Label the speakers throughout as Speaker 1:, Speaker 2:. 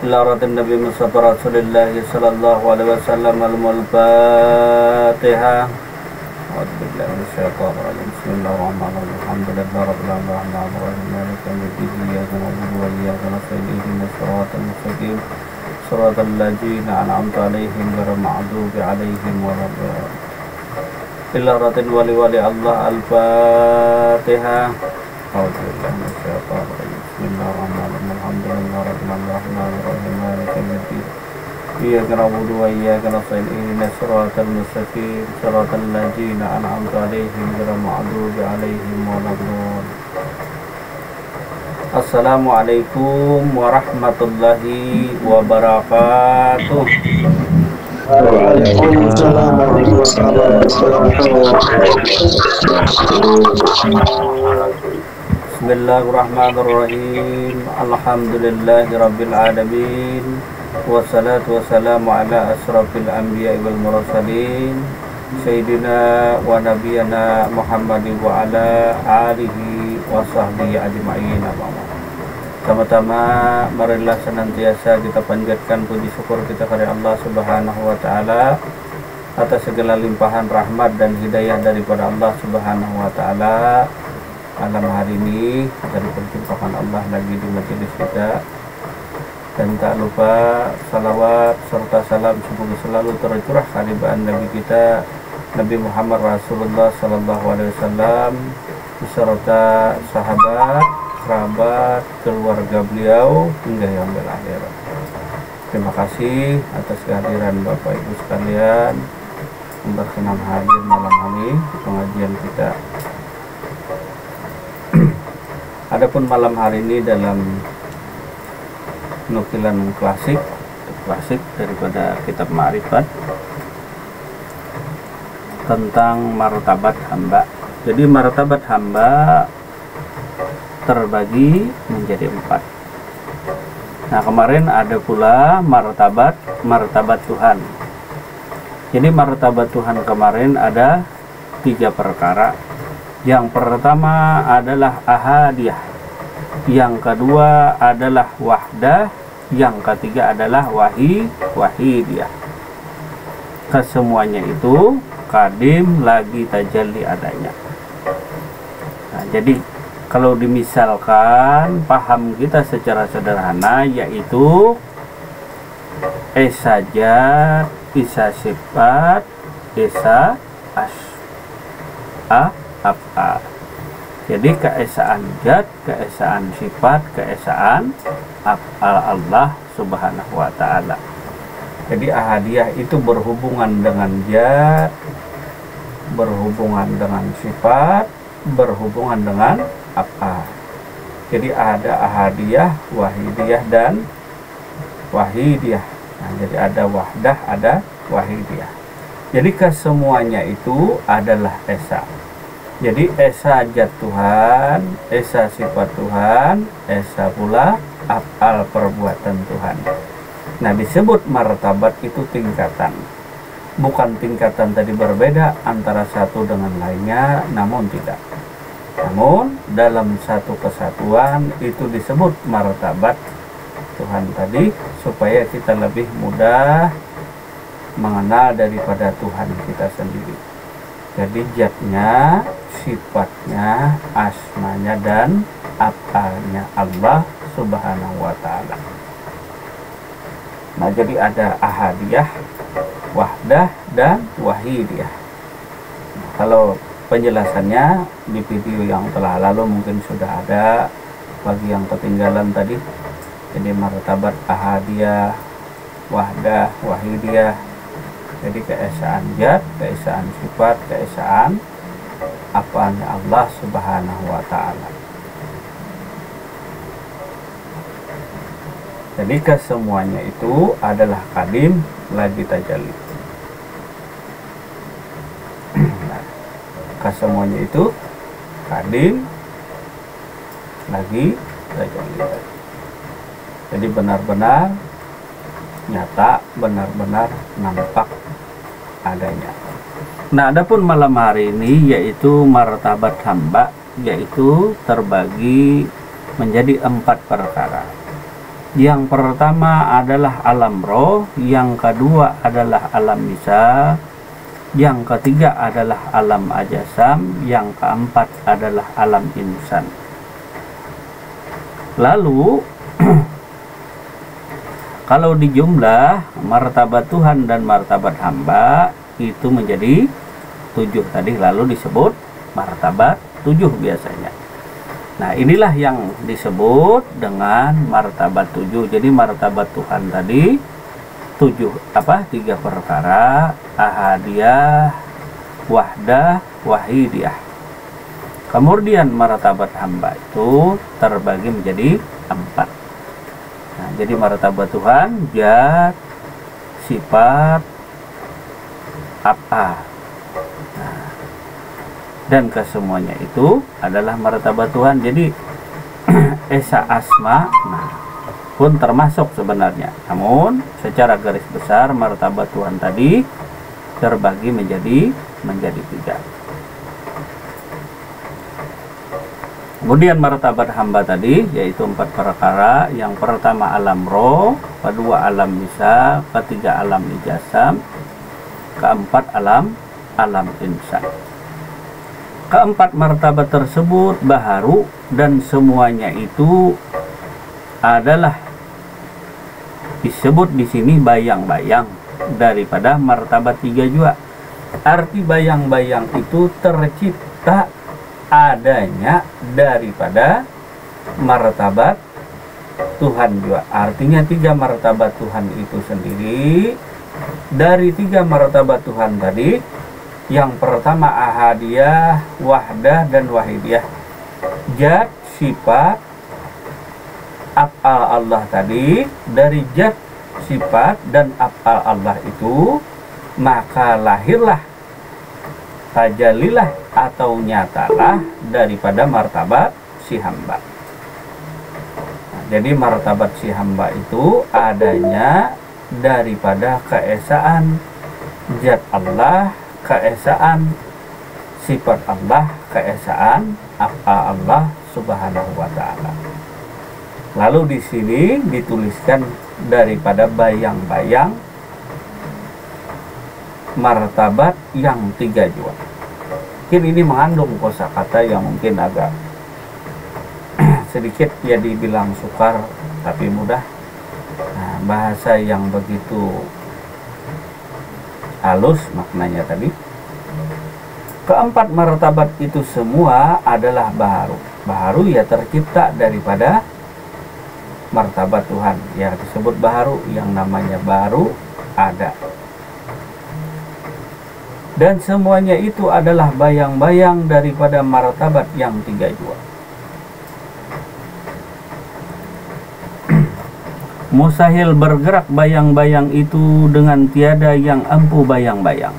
Speaker 1: إلى رد النبي مصطفى رسول الله صلى الله عليه وسلم الفاتحة. أعوذ بالله من الشيطان الرجيم. بسم الله الرحمن الرحيم. الحمد لله رب العالمين الرحمن الرحيم مالك يوم الدين إياك نعبد وإياك نستعين اهدنا الصراط المستقيم صراط الذين أنعمت عليهم غير المغضوب عليهم ولا الضالين. إلى رد ولي الله الفاتحة. أعوذ بالله من الشيطان الرجيم. بسم الله الرحمن الرحيم. الحمد لله رب العالمين الرحمن الرحيم مالك يوم الدين إياك نعبد وإياك نستعين اهدنا الصراط المستقيم صراط الذين أنعمت عليهم غير المغضوب عليهم ولا الضالين. Assalamualaikum warahmatullahi wabarakatuh.
Speaker 2: Waalaikumsalam warahmatullahi wabarakatuh.
Speaker 1: Bismillahirrahmanirrahim. Alhamdulillahirabbil alamin. Wassalatu wassalamu ala asrafil anbiya'i wal mursalin sayyidina wa nabiyana Muhammadin wa ala alihi wa sahbihi ajma'in. Pertama-tama marilah senantiasa kita panjatkan puji syukur kita kepada Allah Subhanahu wa taala atas segala limpahan rahmat dan hidayah daripada Allah Subhanahu wa taala. Malam hari ini kita diperjumpakan Allah lagi di majelis kita. Dan tak lupa salawat serta salam semoga selalu tercurah kehadiran Nabi kita Nabi Muhammad Rasulullah Sallallahu Alaihi Wasallam beserta sahabat, kerabat, keluarga beliau hingga yaumil akhir. Terima kasih atas kehadiran Bapak Ibu sekalian yang berkenan hadir malam hari di pengajian kita. Adapun malam hari ini dalam nukilan klasik daripada kitab Ma'rifat tentang martabat hamba. Jadi martabat hamba terbagi menjadi 4. Nah, kemarin ada pula martabat Tuhan. Jadi martabat Tuhan kemarin ada 3 perkara. Yang pertama adalah ahadiyah, yang kedua adalah wahdah, yang ketiga adalah wahidiyah. Kesemuanya itu kadim lagi tajalli adanya. Nah, jadi kalau dimisalkan paham kita secara sederhana yaitu esa zat, esa sifat, esa af'al. Jadi keesaan zat, keesaan sifat, keesaan af'al Allah Subhanahu wa taala. Jadi ahadiyah itu berhubungan dengan zat, berhubungan dengan sifat, berhubungan dengan af'al. Jadi ada ahadiyah, wahidiyah dan wahidiyah. Nah, jadi ada wahdah, ada wahidiyah. Jadi kesemuanya itu adalah esa. Jadi esa zat Tuhan, esa sifat Tuhan, esa pula af'al perbuatan Tuhan. Nah, disebut martabat itu tingkatan. Bukan tingkatan tadi berbeda antara satu dengan lainnya, namun tidak. Namun dalam satu kesatuan itu disebut martabat Tuhan tadi supaya kita lebih mudah mengenal daripada Tuhan kita sendiri. Jadi zatnya, sifatnya, asmanya dan af'alnya Allah Subhanahu wa taala. Nah, jadi ada ahadiyah, wahdah dan wahidiyah. Nah, kalau penjelasannya di video yang telah lalu mungkin sudah ada bagi yang ketinggalan tadi. Jadi martabat ahadiyah, wahdah, wahidiyah. Jadi keesaan zat, keesaan sifat, keesaan af'alnya Allah Subhanahu wa taala. Jadi kesemuanya itu adalah kadim lagi tajalli. Nah, kesemuanya itu kadim lagi tajalli. Jadi benar-benar nyata, benar-benar nampak adanya. Nah, adapun malam hari ini yaitu martabat hamba, yaitu terbagi menjadi 4 perkara. Yang pertama adalah alam roh, yang kedua adalah alam nisa, yang ketiga adalah alam ajasam, yang keempat adalah alam insan. Lalu kalau dijumlah martabat Tuhan dan martabat hamba itu menjadi 7 tadi, lalu disebut martabat 7 biasanya. Nah, inilah yang disebut dengan martabat 7. Jadi martabat Tuhan tadi 3 perkara: ahadiyah, wahdah, wahidiyah. Kemudian martabat hamba itu terbagi menjadi 4. Nah, jadi martabat Tuhan, zat, sifat, apa. Nah, dan kesemuanya itu adalah martabat Tuhan. Jadi esa asma pun termasuk sebenarnya. Namun secara garis besar martabat Tuhan tadi terbagi menjadi 3. Kemudian martabat hamba tadi yaitu 4 perkara. Yang pertama alam roh, kedua alam nisa, ketiga alam ijasam, keempat alam insan. Keempat martabat tersebut baharu dan semuanya itu adalah disebut di sini bayang-bayang daripada martabat 3 juga. Arti bayang-bayang itu tercipta adanya daripada martabat Tuhan juga. Artinya 3 martabat Tuhan itu sendiri. Dari 3 martabat Tuhan tadi, yang pertama ahadiyah, wahdah, dan wahidiyah. Zat, sifat, af'al Allah tadi. Dari zat, sifat, dan af'al Allah itu maka lahirlah, tajalilah atau nyatalah daripada martabat si hamba. Nah, jadi martabat si hamba itu adanya daripada keesaan zat Allah, keesaan sifat Allah, keesaan af'al Allah Subhanahu wa ta'ala. Lalu di sini dituliskan daripada bayang-bayang martabat yang 3 juga. Mungkin ini mengandung kosakata yang mungkin agak sedikit ya dibilang sukar tapi mudah. Nah, bahasa yang begitu halus maknanya tadi. Keempat martabat itu semua adalah baharu. Baharu ya tercipta daripada martabat Tuhan yang disebut baharu, yang namanya baru ada. Dan semuanya itu adalah bayang-bayang daripada martabat yang 3 juga. Mustahil bergerak bayang-bayang itu dengan tiada yang empu bayang-bayang.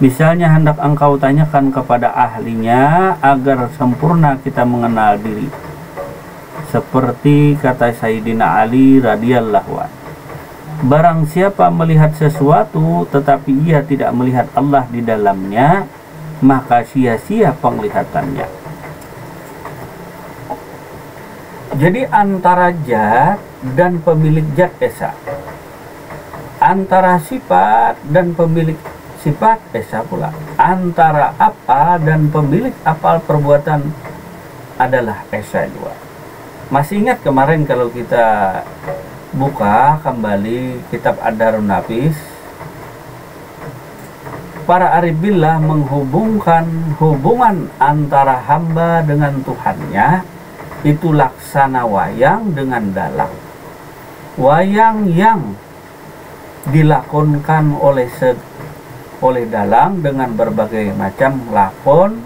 Speaker 1: Misalnya hendak engkau tanyakan kepada ahlinya agar sempurna kita mengenal diri. Seperti kata Sayyidina Ali radhiyallahu anhu, barang siapa melihat sesuatu tetapi ia tidak melihat Allah di dalamnya, maka sia-sia penglihatannya. Jadi antara zat dan pemilik zat esa, antara sifat dan pemilik sifat esa pula, antara apa dan pemilik apal perbuatan adalah esa juga. Masih ingat kemarin kalau kita buka kembali kitab Ad-Darun Nafis, para arif billah menghubungkan hubungan antara hamba dengan Tuhannya itu laksana wayang dengan dalang. Wayang yang dilakonkan oleh dalang dengan berbagai macam lakon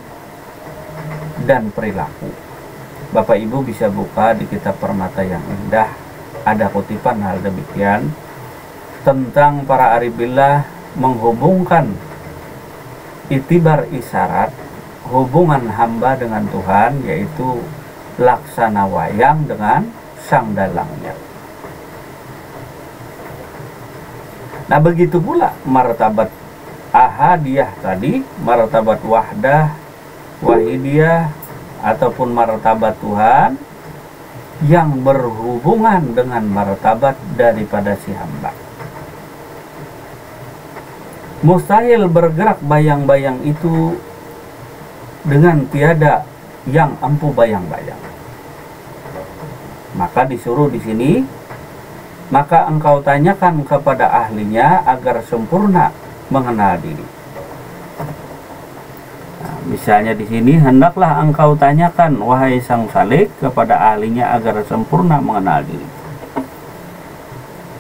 Speaker 1: dan perilaku. Bapak Ibu bisa buka di kitab Permata yang Indah, ada kutipan hal demikian tentang para arif billah menghubungkan itibar isyarat hubungan hamba dengan Tuhan, yaitu laksana wayang dengan sang dalangnya. Nah, begitu pula martabat ahadiyah tadi, martabat wahdah, wahidiyah, ataupun martabat Tuhan yang berhubungan dengan martabat daripada si hamba. Mustahil bergerak bayang-bayang itu dengan tiada yang empu bayang-bayang. Maka disuruh di sini, maka engkau tanyakan kepada ahlinya agar sempurna mengenal diri. Nah, misalnya di sini, hendaklah engkau tanyakan wahai sang salik kepada ahlinya agar sempurna mengenal diri.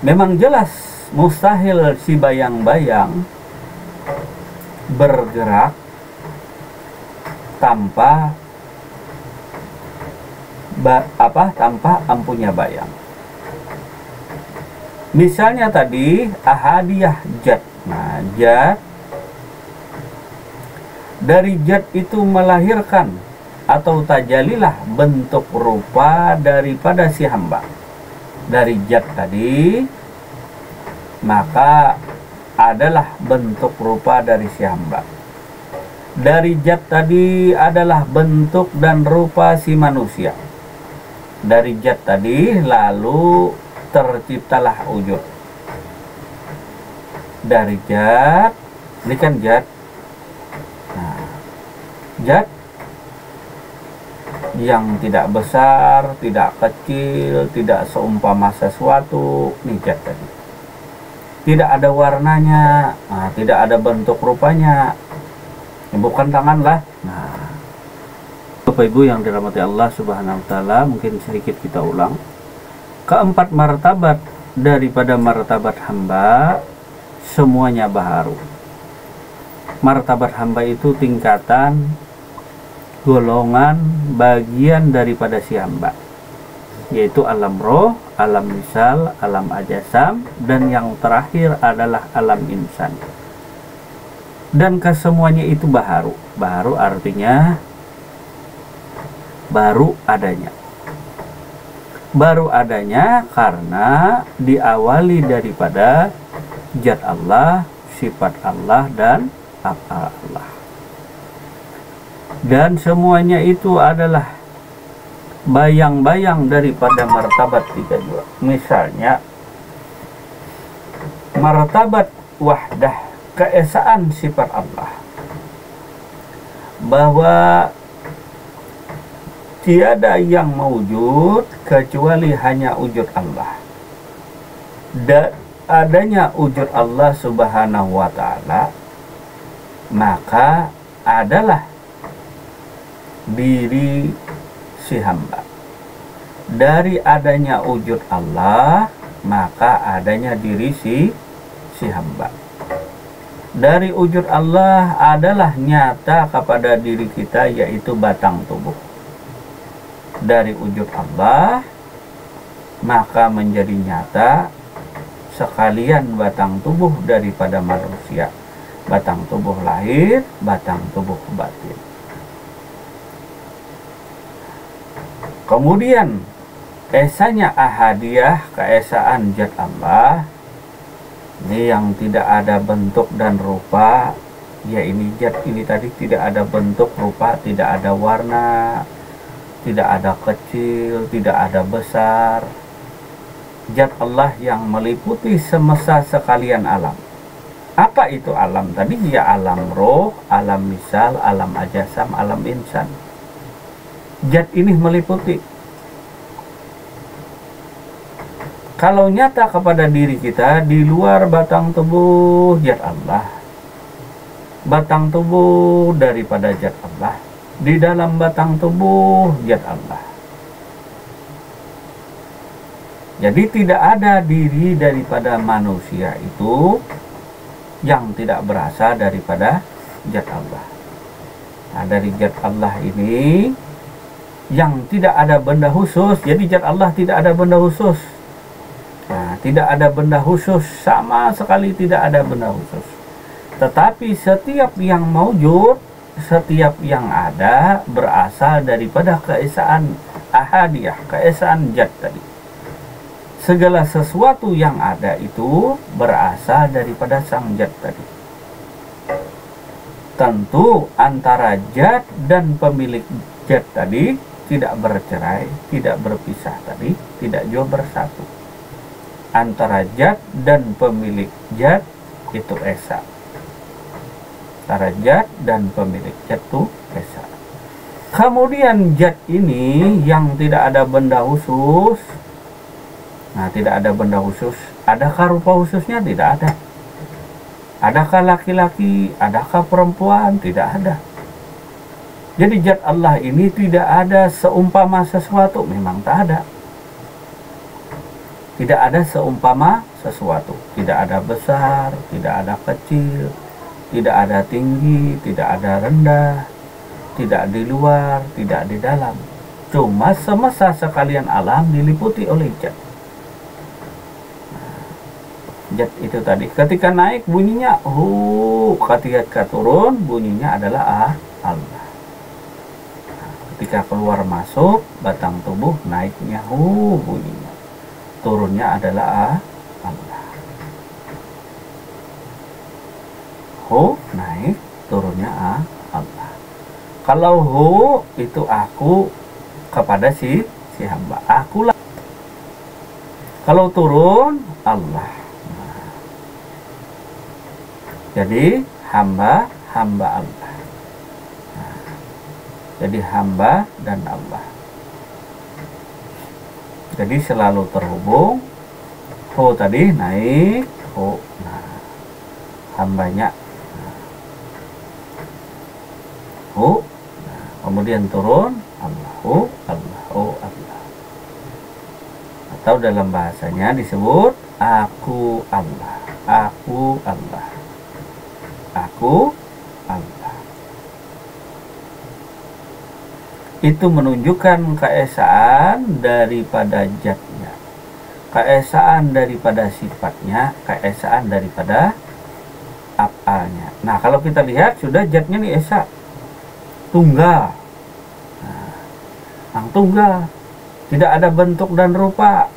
Speaker 1: Memang jelas mustahil si bayang-bayang bergerak tanpa tanpa ampunya bayang. Misalnya tadi ahadiyah jad. Nah, jad, dari jad itu melahirkan atau tajalilah bentuk rupa daripada si hamba. Dari jad tadi maka adalah bentuk rupa dari si hamba. Dari jad tadi adalah bentuk dan rupa si manusia. Dari jad tadi lalu terciptalah wujud. Dari jad, ini kan jad. Nah, jad yang tidak besar, tidak kecil, tidak seumpama sesuatu, ini jad tadi. Tidak ada warnanya, nah, tidak ada bentuk rupanya. Ini bukan tangan lah. Nah, Bapak Ibu yang dirahmati Allah Subhanahu wa taala, mungkin sedikit kita ulang. Keempat martabat daripada martabat hamba semuanya baharu. Martabat hamba itu tingkatan, golongan, bagian daripada si hamba, yaitu alam roh, alam misal, alam ajasam, dan yang terakhir adalah alam insan. Dan kesemuanya itu baharu. Baharu artinya baru adanya. Baru adanya karena diawali daripada zat Allah, sifat Allah, dan af'al Allah. Dan semuanya itu adalah bayang-bayang daripada martabat 32. Misalnya martabat wahdah, keesaan sifat Allah, bahwa tiada yang mewujud kecuali hanya wujud Allah. Dan adanya wujud Allah Subhanahu wa ta'ala, maka adalah diri si hamba. Dari adanya wujud Allah, maka adanya diri si hamba. Dari wujud Allah adalah nyata kepada diri kita, yaitu batang tubuh. Dari wujud Allah maka menjadi nyata sekalian batang tubuh daripada manusia, batang tubuh lahir, batang tubuh batin. Kemudian esanya ahadiyah, keesaan zat Allah, ini yang tidak ada bentuk dan rupa. Ya, ini zat ini tadi tidak ada bentuk rupa, tidak ada warna, tidak ada kecil, tidak ada besar. Zat Allah yang meliputi semesta sekalian alam. Apa itu alam tadi? Ya, alam roh, alam misal, alam ajasam, alam insan. Zat ini meliputi. Kalau nyata kepada diri kita, di luar batang tubuh zat Allah, batang tubuh daripada zat Allah, di dalam batang tubuh zat Allah. Jadi tidak ada diri daripada manusia itu yang tidak berasal daripada zat Allah. Nah, dari zat Allah ini yang tidak ada benda khusus. Jadi zat Allah tidak ada benda khusus. Nah, tidak ada benda khusus, sama sekali tidak ada benda khusus. Tetapi setiap yang mewujud, setiap yang ada berasal daripada keesaan ahadiyah, keesaan zat tadi. Segala sesuatu yang ada itu berasal daripada sang zat tadi. Tentu antara zat dan pemilik zat tadi tidak bercerai, tidak berpisah tadi, tidak juga bersatu. Antara zat dan pemilik zat itu esa. Antara zat dan pemilik zat itu esa. Kemudian zat ini yang tidak ada benda khusus. Nah, tidak ada benda khusus. Adakah rupa khususnya? Tidak ada. Adakah laki-laki? Adakah perempuan? Tidak ada. Jadi zat Allah ini tidak ada seumpama sesuatu. Memang tak ada. Tidak ada seumpama sesuatu. Tidak ada besar, tidak ada kecil, tidak ada tinggi, tidak ada rendah, tidak di luar, tidak di dalam. Cuma semesta sekalian alam diliputi oleh zat. Zat itu tadi. Ketika naik bunyinya hu, ketika turun bunyinya adalah Allah. Ketika keluar masuk batang tubuh naiknya hu bunyinya. Turunnya adalah Allah. Hu naik, turunnya Allah. Kalau hu itu aku kepada si hamba, akulah. Kalau turun Allah. Nah, jadi hamba Allah. Nah, jadi hamba dan Allah. Jadi selalu terhubung. Hu tadi naik, hu. Nah, hambanya. Nah, hu. Nah, kemudian turun Allah. Hu, Allah, hu, Allah. Atau dalam bahasanya disebut aku Allah. Aku Allah. Aku Allah. Itu menunjukkan keesaan daripada zatnya, keesaan daripada sifatnya, keesaan daripada af'alnya. Nah, kalau kita lihat sudah zatnya nih esa, tunggal. Nah, tunggal, tidak ada bentuk dan rupa.